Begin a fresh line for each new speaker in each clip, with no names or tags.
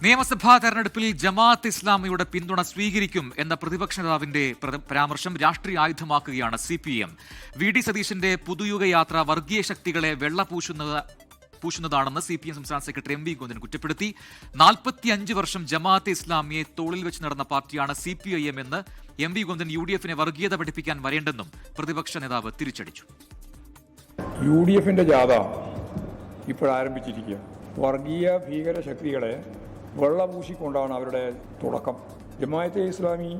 നിയമസഭാ തെരഞ്ഞെടുപ്പിൽ ജമാഅത്ത് ഇസ്ലാമിയുടെ പിന്തുണ സ്വീകരിക്കും എന്ന പ്രതിപക്ഷ നേതാവിന്റെ പരാമർശം രാഷ്ട്രീയ ആയുധമാക്കുകയാണ് CPM. വി.ഡി. സതീശന്റെ പുതുയുഗ യാത്ര വർഗീയ ശക്തികളെ വെള്ളപൂശുന്നതാണെന്ന് CPM സംസ്ഥാന സെക്രട്ടറി M.V. ഗോവിന്ദൻ കുറ്റപ്പെടുത്തി. 45 വർഷം ജമാഅത്തെ ഇസ്ലാമിയെ തോളിൽ വെച്ച് നടന്ന പാർട്ടിയാണ് CPIM എന്ന് M.V. ഗോവിന്ദൻ UDF-നെ വർഗീയത പഠിപ്പിക്കാൻ വരേണ്ടെന്നും പ്രതിപക്ഷ നേതാവ് തിരിച്ചടിച്ചു.
UDF-ന്റെ ജാഥ ഇപ്പോഴാരംഭിച്ചിരിക്കുക. വർഗീയ ഭീകര ശക്തികളെ വെള്ളപൂശിക്കൊണ്ടാണ് അവരുടെ തുടക്കം. ജമാഅത്തെ ഇസ്ലാമി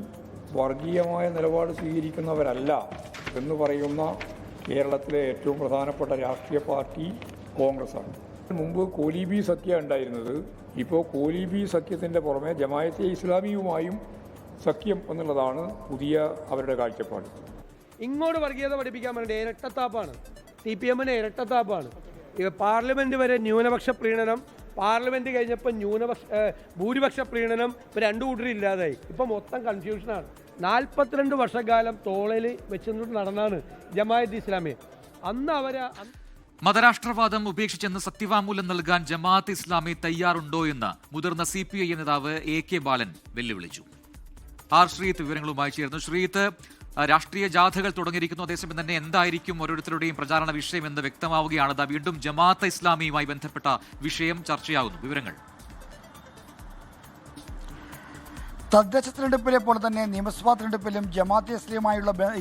വർഗീയമായ നിലപാട് സ്വീകരിക്കുന്നവരല്ല എന്ന് പറയുന്ന കേരളത്തിലെ ഏറ്റവും പ്രധാനപ്പെട്ട രാഷ്ട്രീയ പാർട്ടി കോൺഗ്രസ്സാണ്. മുമ്പ് കോലീബി സഖ്യ ഉണ്ടായിരുന്നത്, ഇപ്പോൾ കോലീബി സഖ്യത്തിൻ്റെ പുറമെ ജമാഅത്തെ ഇസ്ലാമിയുമായും സഖ്യം എന്നുള്ളതാണ് പുതിയ അവരുടെ കാഴ്ചപ്പാട്.
ഇങ്ങോട്ട് വർഗീയത പഠിപ്പിക്കാൻ വേണ്ടി ഇരട്ടത്താപ്പാണ്. CPM-ന് ഇരട്ടത്താപ്പാണ്. പാർലമെന്റ് വരെ ന്യൂനപക്ഷ പ്രീണനം, പാർലമെന്റ് കഴിഞ്ഞപ്പോൾ ഭൂരിപക്ഷ പ്രീണനം, ഇപ്പോൾ രണ്ടു കൂട്ടരും ഇല്ലാതായി. ഇപ്പം മൊത്തം കൺഫ്യൂഷനാണ്. 42 വർഷക്കാലം തോളിൽ വെച്ചുകൊണ്ട് നടന്നാണ് ജമാഅത്ത് ഇസ്ലാമി. അന്ന് അവര്
മതരാഷ്ട്രവാദം ഉപേക്ഷിച്ചെന്ന് സത്യവാങ്മൂലം നൽകാൻ ജമാഅത്ത് ഇസ്ലാമി തയ്യാറുണ്ടോ എന്ന് മുതിർന്ന CPI നേതാവ് AK ബാലൻ വെല്ലുവിളിച്ചു. ആർ ശ്രീത്ത് വിവരങ്ങളുമായി ചേർന്നു. ശ്രീത്ത്, രാഷ്ട്രീയ ജാഥകൾ തുടങ്ങിയിരിക്കുന്നു. അതേസമയം തന്നെ എന്തായിരിക്കും ഓരോരുത്തരുടെയും പ്രചാരണ വിഷയം എന്ന് വ്യക്തമാവുകയാണ്. വീണ്ടും ജമാഅത്തെ ഇസ്ലാമിയുമായി ബന്ധപ്പെട്ട വിഷയം ചർച്ചയാകുന്നു. വിവരങ്ങൾ.
തദ്ദേശ തെരഞ്ഞെടുപ്പിലെ പോലെ തന്നെ നിയമസഭാ തെരഞ്ഞെടുപ്പിലും ജമാഅത്തെ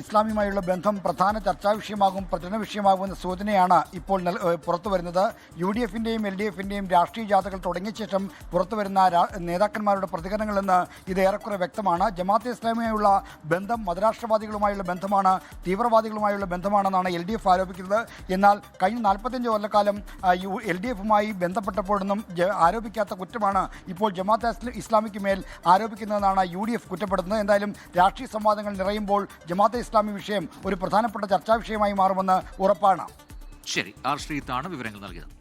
ഇസ്ലാമിയുമായുള്ള ബന്ധം പ്രധാന ചർച്ചാ വിഷയമാകും, പ്രചരണ വിഷയമാകുമെന്ന സൂചനയാണ് ഇപ്പോൾ പുറത്തുവരുന്നത്. UDF-ന്റെയും LDF-ന്റെയും രാഷ്ട്രീയ ജാഥകൾ തുടങ്ങിയ ശേഷം പുറത്തുവരുന്ന നേതാക്കന്മാരുടെ പ്രതികരണങ്ങളിൽ നിന്ന് ഇത് ഏറെക്കുറെ വ്യക്തമാണ്. ജമാഅത്തെ ഇസ്ലാമിയുമായുള്ള ബന്ധം മതരാഷ്ട്രവാദികളുമായുള്ള ബന്ധമാണ്, തീവ്രവാദികളുമായുള്ള ബന്ധമാണെന്നാണ് LDF ആരോപിക്കുന്നത്. എന്നാൽ കഴിഞ്ഞ 45 കൊല്ലക്കാലം LDF-മായി ബന്ധപ്പെട്ടപ്പോഴൊന്നും ആരോപിക്കാത്ത കുറ്റമാണ് ഇപ്പോൾ ജമാഅത്തെ ഇസ്ലാമിക്ക് മേൽ ആരോപിക്കുന്നത് ാണ് UDF കുറ്റപ്പെടുത്തുന്നത്. എന്തായാലും രാഷ്ട്രീയ സംവാദങ്ങൾ നിറയുമ്പോൾ ജമാഅത്തെ ഇസ്ലാമി വിഷയം ഒരു പ്രധാനപ്പെട്ട ചർച്ചാ വിഷയമായി മാറുമെന്ന് ഉറപ്പാണ്.
ശരി, ആർ ശ്രീത്താണ് വിവരങ്ങൾ നൽകിയത്.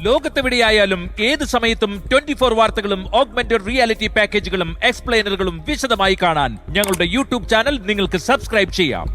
ലോകത്തെവിടെയായാലും ഏത് സമയത്തും 24 വാർത്തകളും ഓഗ്മെന്റഡ് റിയാലിറ്റി പാക്കേജുകളും എക്സ്പ്ലെയിനറുകളും വിശദമായി കാണാൻ ഞങ്ങളുടെ YouTube ചാനൽ നിങ്ങൾക്ക് സബ്സ്ക്രൈബ് ചെയ്യാം.